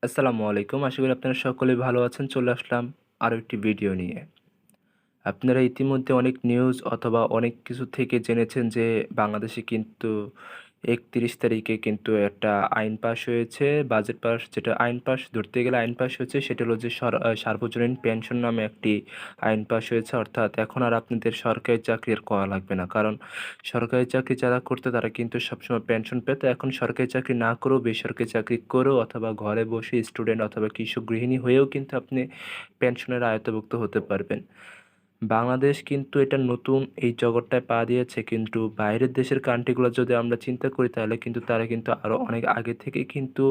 আসসালামু আলাইকুম। আশা করি আপনারা সকলেই ভালো আছেন। চলে আসলাম আরো একটি ভিডিও নিয়ে। আপনারা ইতিমধ্যে অনেক নিউজ অথবা অনেক কিছু থেকে জেনেছেন যে বাংলাদেশে কিন্তু ৩১ তারিখে কিন্তু একটা আইন পাস হয়েছে। বাজেট পাস যেটা আইন পাস ধরতে গেলে আইন পাস হয়েছে সেটা হলো যে সার্বজনীন পেনশন নামে একটি আইন পাস হয়েছে। অর্থাৎ এখন আর আপনাদের সরকারি চাকরি আর করা লাগবে না। কারণ সরকারি চাকরি যারা করতো তারা কিন্তু সবসময় পেনশন পেত। এখন সরকারি চাকরি না করেও বেসরকারি চাকরি করেও অথবা ঘরে বসে স্টুডেন্ট অথবা কৃষক গৃহিণী হয়েও কিন্তু আপনি পেনশনের আওতাভুক্ত হতে পারবেন। বাংলাদেশ কিন্তু এটা নতুন এই জগৎটায় পা দিয়েছে, কিন্তু বাইরের দেশের কান্ট্রিগুলো যদি আমরা চিন্তা করি তাহলে কিন্তু তারা কিন্তু আরও অনেক আগে থেকেই কিন্তু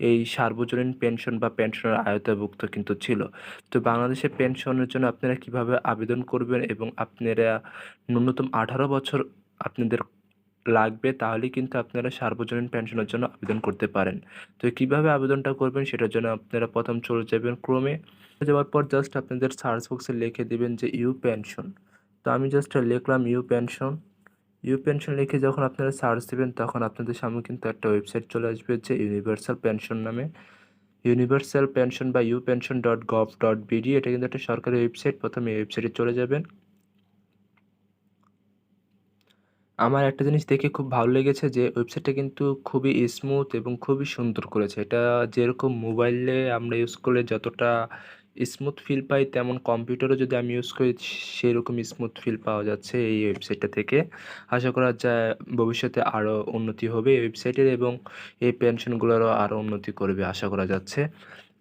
এই সার্বজনীন পেনশন বা পেনশনের আওতাভুক্ত কিন্তু ছিল। তো বাংলাদেশে পেনশনের জন্য আপনারা কিভাবে আবেদন করবেন এবং আপনারা ন্যূনতম 18 বছর আপনাদের লাগবে, তাহলেই কিন্তু আপনারা সার্বজনীন পেনশনের জন্য আবেদন করতে পারেন। তো কিভাবে আবেদনটা করবেন সেটার জন্য আপনারা প্রথম চলে যাবেন ক্রোমে। যাওয়ার পর জাস্ট আপনাদের সার্চ বক্সে লিখে দিবেন যে ইউ পেনশন। তো আমি জাস্ট লিখলাম ইউ পেনশন। ইউ পেনশন লিখে যখন আপনারা সার্চ দিবেন তখন আপনাদের সামনে কিন্তু একটা ওয়েবসাইট চলে আসবে যে ইউনিভার্সাল পেনশন নামে। ইউনিভার্সাল পেনশন বা upension.gov.bd, এটা কিন্তু একটা সরকারি ওয়েবসাইট। প্রথমে এই ওয়েবসাইটে চলে যাবেন। আমার একটা জিনিস দেখে খুব ভালো লেগেছে যে ওয়েবসাইটটা কিন্তু খুবই স্মুথ এবং খুবই সুন্দর করেছে। এটা যেরকম মোবাইলে আমরা ইউজ করলে যতটা স্মুথ ফিল পাই, তেমন কম্পিউটারে যদি আমি ইউজ করি সেরকম স্মুথ ফিল পাওয়া যাচ্ছে এই ওয়েবসাইটটা থেকে। আশা করা যায় ভবিষ্যতে আরও উন্নতি হবে এই ওয়েবসাইটের এবং এই পেনশনগুলোরও আরও উন্নতি করবে আশা করা যাচ্ছে।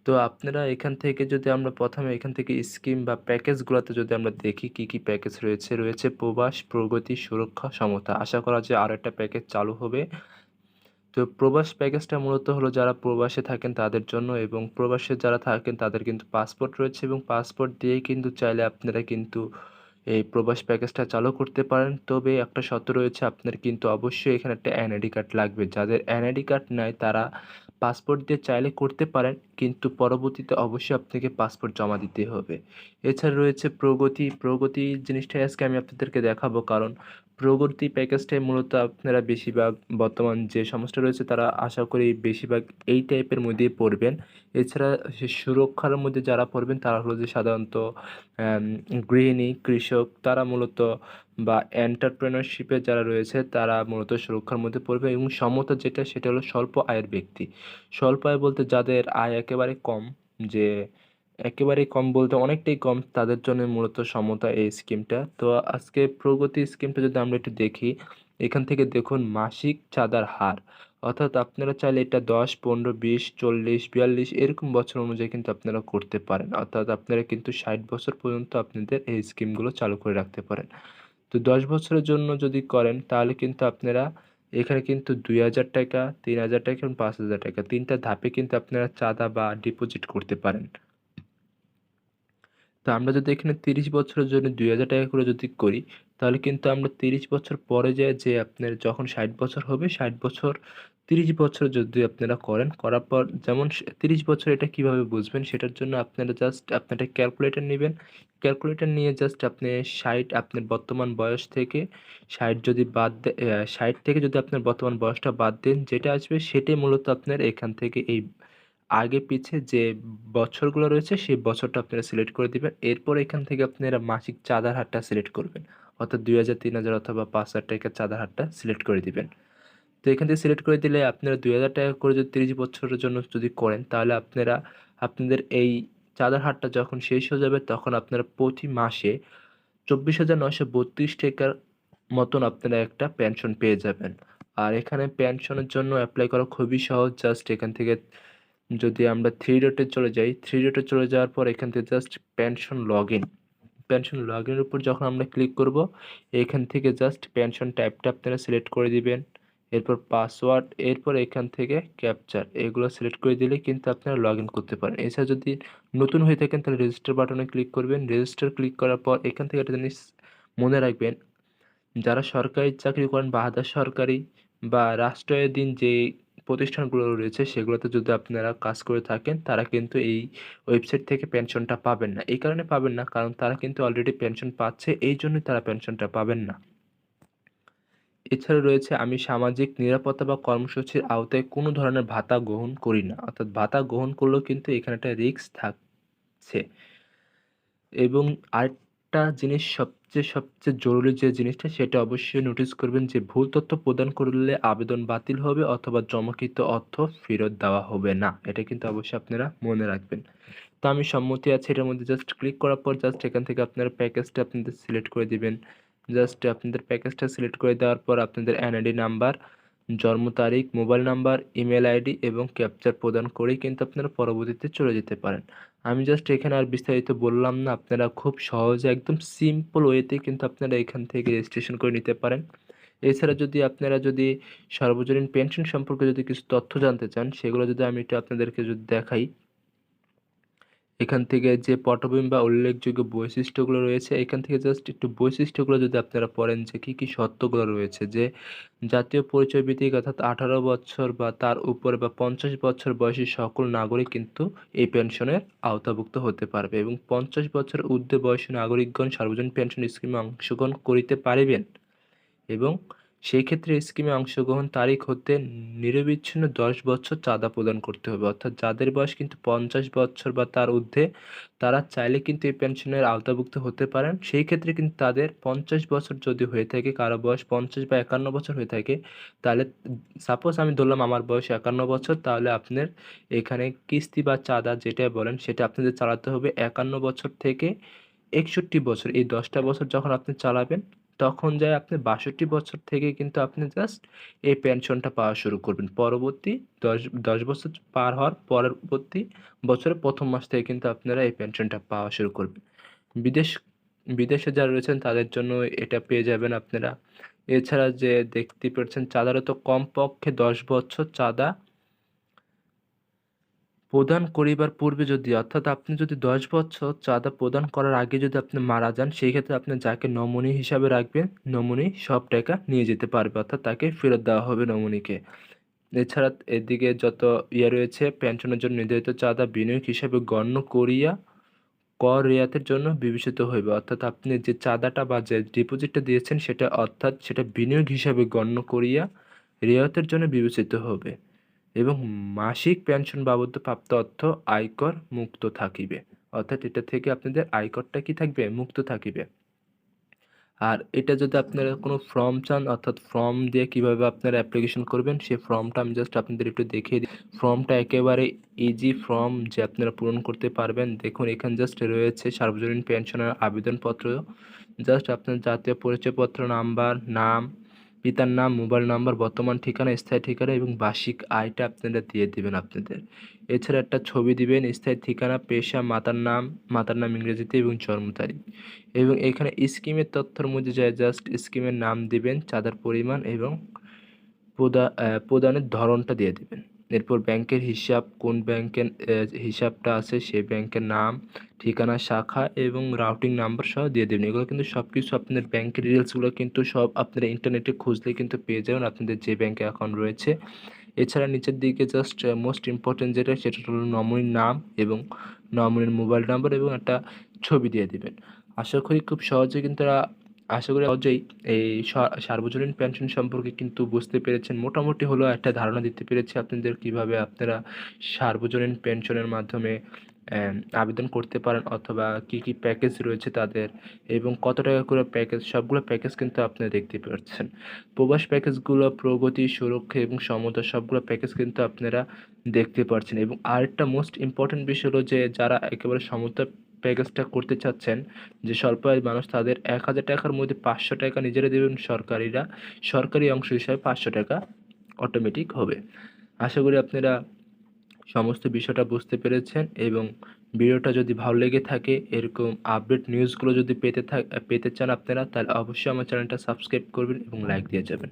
তো আপনারা এখান থেকে যদি আমরা প্রথমে এখান থেকে স্কিম বা প্যাকেজগুলোতে যদি আমরা দেখি কি কি প্যাকেজ রয়েছে প্রবাস, প্রগতি, সুরক্ষা, সমতা। আশা করা যায় আরও একটা প্যাকেজ চালু হবে। তো প্রবাস প্যাকেজটা মূলত হলো যারা প্রবাসে থাকেন তাদের জন্য, এবং প্রবাসে যারা থাকেন তাদের কিন্তু পাসপোর্ট রয়েছে এবং পাসপোর্ট দিয়েই কিন্তু চাইলে আপনারা কিন্তু এই প্রবাস প্যাকেজটা চালু করতে পারেন। তবে একটা শর্ত রয়েছে, আপনার কিন্তু অবশ্যই এখানে একটা এনআইডি কার্ড লাগবে। যাদের এনআইডি কার্ড নাই তারা পাসপোর্ট দিয়ে চাইলে করতে পারেন, কিন্তু পরবর্তীতে অবশ্যই আপনাকে পাসপোর্ট জমা দিতে হবে। এছাড়া রয়েছে প্রগতি। প্রগতি জিনিসটাই আজকে আমি আপনাদেরকে দেখাবো, কারণ প্রগতি প্যাকেজটাই মূলত আপনারা বেশিরভাগ বর্তমান যে সমস্যা রয়েছে তারা আশা করি বেশিরভাগ এই টাইপের মধ্যেই পড়বেন। এছাড়া সে সুরক্ষার মধ্যে যারা পড়বেন তারা হলো যে সাধারণত আম গৃহিণী, কৃষক তারা মূলত, বা এন্টারপ্রেনারশিপে যারা রয়েছে তারা মূলত সুরক্ষার মধ্যে পড়বে, এবং সমতা যেটা সেটা হলো স্বল্প আয়ের ব্যক্তি। স্বল্প আয় বলতে যাদের আয় একেবারে কম, যে একেবারেই কম বলতে অনেকটাই কম, তাদের জন্য মূলত সমতা এই স্কিমটা। তো আজকে প্রগতি স্কিমটা যদি আমরা একটু দেখি, এখান থেকে দেখুন মাসিক চাঁদার হার। অর্থাৎ আপনারা চাইলে এটা 10, 15, 20, 40, 42 এরকম বছর অনুযায়ী কিন্তু আপনারা করতে পারেন। অর্থাৎ আপনারা কিন্তু 60 বছর পর্যন্ত আপনাদের এই স্কিমগুলো চালু করে রাখতে পারেন। তো 10 বছরের জন্য যদি করেন তাহলে কিন্তু আপনারা এখানে কিন্তু ৳২,০০০, ৳৩,০০০ এবং ৳৫,০০০ তিনটা ধাপে কিন্তু আপনারা চাঁদা বা ডিপোজিট করতে পারেন। তো আমরা যদি এখানে 30 বছরের জন্য ৳২,০০০ করে যদি করি, তাহলে কিন্তু আমরা 30 বছর পরে যেয়ে যে আপনার যখন 60 বছর হবে, 60 বছর 30 বছর যদি আপনারা করেন, করার পর যেমন 30 বছর এটা কিভাবে বুঝবেন সেটার জন্য আপনারা জাস্ট আপনার একটা ক্যালকুলেটর নিবেন। ক্যালকুলেটর নিয়ে জাস্ট আপনি 60 আপনার বর্তমান বয়স থেকে 60 যদি বাদ 60 থেকে যদি আপনার বর্তমান বয়সটা বাদ দেন, যেটা আসবে সেটাই মূলত আপনার এখান থেকে এই আগে পিছে যে বছরগুলো রয়েছে সেই বছরটা আপনারা সিলেক্ট করে দিবেন। এরপর এখান থেকে আপনারা মাসিক চাঁদার হারটা সিলেক্ট করবেন। অর্থাৎ ২,০০০, ৩,০০০ অথবা ৳৫,০০০ চাঁদার হারটা সিলেক্ট করে দিবেন। তো এখান থেকে সিলেক্ট করে দিলে আপনারা ৳২,০০০ করে যদি 30 বছরের জন্য যদি করেন, তাহলে আপনারা আপনাদের এই চাঁদার হারটা যখন শেষ হয়ে যাবে তখন আপনারা প্রতি মাসে ৳২৪,৯৩২ মতন আপনারা একটা পেনশন পেয়ে যাবেন। আর এখানে পেনশনের জন্য এপ্লাই করা খুবই সহজ। জাস্ট এখান থেকে যদি আমরা 3 ডটে চলে যাই, 3 ডটে চলে যাওয়ার পর এখান থেকে জাস্ট পেনশন লগইন। পেনশন লগইনের উপর যখন আমরা ক্লিক করব, এখান থেকে জাস্ট পেনশন টাইপটা আপনারা সিলেক্ট করে দিবেন। এরপর পাসওয়ার্ড, এরপর এখান থেকে ক্যাপচার এগুলো সিলেক্ট করে দিলেই কিন্তু আপনারা লগইন করতে পারেন। এছাড়া যদি নতুন হয়ে থাকেন তাহলে রেজিস্টার বাটনে ক্লিক করবেন। রেজিস্টার ক্লিক করার পর এখান থেকে একটা জিনিস মনে রাখবেন, যারা সরকারি চাকরি করেন বা আধা সরকারি বা রাষ্ট্রায়ত্ত যে প্রতিষ্ঠানগুলো রয়েছে সেগুলোতে যদি আপনারা কাজ করে থাকেন তারা কিন্তু এই ওয়েবসাইট থেকে পেনশনটা পাবেন না। এই কারণে পাবেন না কারণ তারা কিন্তু অলরেডি পেনশন পাচ্ছে, এই জন্যই তারা পেনশনটা পাবেন না। এছাড়া রয়েছে আমি সামাজিক নিরাপত্তা বা কর্মসূচির আওতায় কোনো ধরনের ভাতা গ্রহণ করি না। অর্থাৎ ভাতা গ্রহণ করলেও কিন্তু এখানে একটা রিস্ক থাকছে। এবং আরেকটা জিনিস সবচেয়ে জরুরি যে জিনিসটা সেটা অবশ্যই নোটিস করবেন যে ভুল তথ্য প্রদান করলে আবেদন বাতিল হবে অথবা জমাকৃত অর্থ ফেরত দেওয়া হবে না। এটা কিন্তু অবশ্যই আপনারা মনে রাখবেন। তো আমি সম্মতি আছি এটার মধ্যে জাস্ট ক্লিক করার পর জাস্ট এখান থেকে আপনারা প্যাকেজটা আপনাদের সিলেক্ট করে দিবেন। জাস্ট আপনাদের প্যাকেজটা সিলেক্ট করে দেওয়ার পর আপনাদের এনআইডি নাম্বার, জন্ম তারিখ, মোবাইল নাম্বার, ইমেল আইডি এবং ক্যাপচা প্রদান করেই কিন্তু আপনারা পরবর্তীতে চলে যেতে পারেন। আমি জাস্ট এখানে আর বিস্তারিত বললাম না। আপনারা খুব সহজে একদম সিম্পল ওয়েতে কিন্তু আপনারা এখান থেকে রেজিস্ট্রেশন করে নিতে পারেন। এছাড়া আপনারা যদি সার্বজনীন পেনশন সম্পর্কে যদি কিছু তথ্য জানতে চান সেগুলো যদি আমি একটু আপনাদেরকে যদি দেখাই। এখান থেকে যে পটভূমি বা উল্লেখযোগ্য বৈশিষ্ট্যগুলো রয়েছে এখান থেকে জাস্ট একটু বৈশিষ্ট্যগুলো যদি আপনারা পড়েন যে কী শর্তগুলো রয়েছে, যে জাতীয় পরিচয় ভিত্তিক অর্থাৎ 18 বছর বা তার উপরে বা 50 বছর বয়সী সকল নাগরিক কিন্তু এই পেনশনের আওতাভুক্ত হতে পারবে এবং 50 বছর ঊর্ধ্বে বয়সী নাগরিকগণ সার্বজনীন পেনশন স্কিমে অংশগ্রহণ করিতে পারিবেন এবং সেই ক্ষেত্রে স্কিমে অংশগ্রহণ তারিখ হতে নিরবিচ্ছিন্ন 10 বছর চাঁদা প্রদান করতে হবে। অর্থাৎ যাদের বয়স কিন্তু 50 বছর বা তার ঊর্ধ্বে তারা চাইলে কিন্তু এই পেনশনের আওতাভুক্ত হতে পারেন। সেই ক্ষেত্রে কিন্তু তাদের 50 বছর যদি হয়ে থাকে, কারো বয়স 50 বা 51 বছর হয়ে থাকে, তাহলে সাপোজ আমি ধরলাম আমার বয়স 51 বছর, তাহলে আপনার এখানে কিস্তি বা চাঁদা যেটাই বলেন সেটা আপনাদের চালাতে হবে 51 বছর থেকে 61 বছর। এই 10টা বছর যখন আপনি চালাবেন তখন যায় আপনি 62 বছর থেকে কিন্তু আপনি জাস্ট এই পেনশনটা পাওয়া শুরু করবেন। পরবর্তী 10 বছর পার হওয়ার পরবর্তী বছরের ১ম মাস থেকে কিন্তু আপনারা এই পেনশনটা পাওয়া শুরু করবেন। বিদেশ বিদেশে যারা রয়েছেন তাদের জন্য এটা পেয়ে যাবেন আপনারা। এছাড়া যে দেখতেই পাচ্ছেন চাঁদারত কমপক্ষে 10 বছর চাঁদা প্রদান করিবার পূর্বে যদি, অর্থাৎ আপনি যদি 10 বছর চাঁদা প্রদান করার আগে যদি আপনি মারা যান সেই ক্ষেত্রে আপনি যাকে নমিনি হিসাবে রাখবেন নমিনি সব টাকা নিয়ে যেতে পারবে, অর্থাৎ তাকে ফেরত দেওয়া হবে নমিনিকে। এছাড়া এদিকে যত রয়েছে পেনশনের জন্য নির্ধারিত চাঁদা বিনিয়োগ হিসাবে গণ্য করিয়া কর রেয়াতের জন্য বিবেচিত হইবে। অর্থাৎ আপনি যে চাঁদাটা বা যে ডিপোজিটটা দিয়েছেন সেটা বিনিয়োগ হিসাবে গণ্য করিয়া রেয়াতের জন্য বিবেচিত হবে এবং মাসিক পেনশন বাবদ প্রাপ্ত অর্থ আয়কর মুক্ত থাকিবে। অর্থাৎ এটা থেকে আপনাদের আয়করটা কি থাকবে? মুক্ত থাকিবে। আর এটা যদি আপনারা কোনো ফর্ম চান, অর্থাৎ ফর্ম দিয়ে কিভাবে আপনারা অ্যাপ্লিকেশন করবেন সেই ফর্মটা আমি জাস্ট আপনাদের একটু দেখিয়ে দিই। ফর্মটা একেবারে ইজি ফর্ম যে আপনারা পূরণ করতে পারবেন। দেখুন এখানে জাস্ট রয়েছে সার্বজনীন পেনশনের আবেদনপত্র। জাস্ট আপনার জাতীয় পরিচয়পত্র নাম্বার, নাম, পিতার নাম, মোবাইল নাম্বার, বর্তমান ঠিকানা, স্থায়ী ঠিকানা এবং বার্ষিক আয়টা আপনারা দিয়ে দিবেন আপনাদের। এছাড়া একটা ছবি দিবেন, স্থায়ী ঠিকানা, পেশা, মাতার নাম ইংরেজিতে এবং জন্ম তারিখ। এবং এখানে স্কিমের তথ্যের মধ্যে জাস্ট স্কিমের নাম দিবেন, চাঁদার পরিমাণ এবং প্রদানের ধরনটা দিয়ে দিবেন। এরপর ব্যাংকের হিসাব, কোন ব্যাংকের হিসাবটা আছে সেই ব্যাংকের নাম, ঠিকানা, শাখা এবং রাউটিং নাম্বার সহ দিয়ে দেবেন। এগুলো কিন্তু সব কিছু আপনার ব্যাংকের ডিটেলসগুলো কিন্তু সব আপনারা ইন্টারনেটে খুঁজলে কিন্তু পেয়ে যাবেন আপনাদের যে ব্যাংকে অ্যাকাউন্ট রয়েছে। এছাড়া নিচের দিকে জাস্ট মোস্ট ইম্পর্টেন্ট যেটা সেটা হলো নমিনির নাম এবং নমিনির মোবাইল নাম্বার এবং একটা ছবি দিয়ে দিবেন। আশা করি খুব সহজে কিন্তু আশা করি সহজেই এই সার্বজনীন পেনশন সম্পর্কে কিন্তু বুঝতে পেরেছেন। মোটামুটি হলেও একটা ধারণা দিতে পেরেছি আপনাদের কিভাবে আপনারা সার্বজনীন পেনশনের মাধ্যমে আবেদন করতে পারেন অথবা কী প্যাকেজ রয়েছে তাদের এবং কত টাকা করে প্যাকেজ, সবগুলো প্যাকেজ কিন্তু আপনারা দেখতে পাচ্ছেন। প্রবাস প্যাকেজগুলো, প্রগতি, সুরক্ষা এবং সমতা সবগুলো প্যাকেজ কিন্তু আপনারা দেখতে পাচ্ছেন। এবং আরেকটা মোস্ট ইম্পর্টেন্ট বিষয় হলো যে যারা একেবারে সমতা প্যাকেজটা করতে চাচ্ছেন, যে স্বল্প আয়ের মানুষ, তাদের 1000 টাকার মধ্যে 500 টাকা নিজেরা দেবেন সরকারি অংশ হিসাবে 500 টাকা অটোমেটিক হবে। আশা করি আপনারা সমস্ত বিষয়টা বুঝতে পেরেছেন এবং ভিডিওটা যদি ভালো লেগে থাকে, এরকম আপডেট নিউজগুলো যদি পেতে চান আপনারা, তাহলে অবশ্যই আমার চ্যানেলটা সাবস্ক্রাইব করবেন এবং লাইক দিয়ে যাবেন।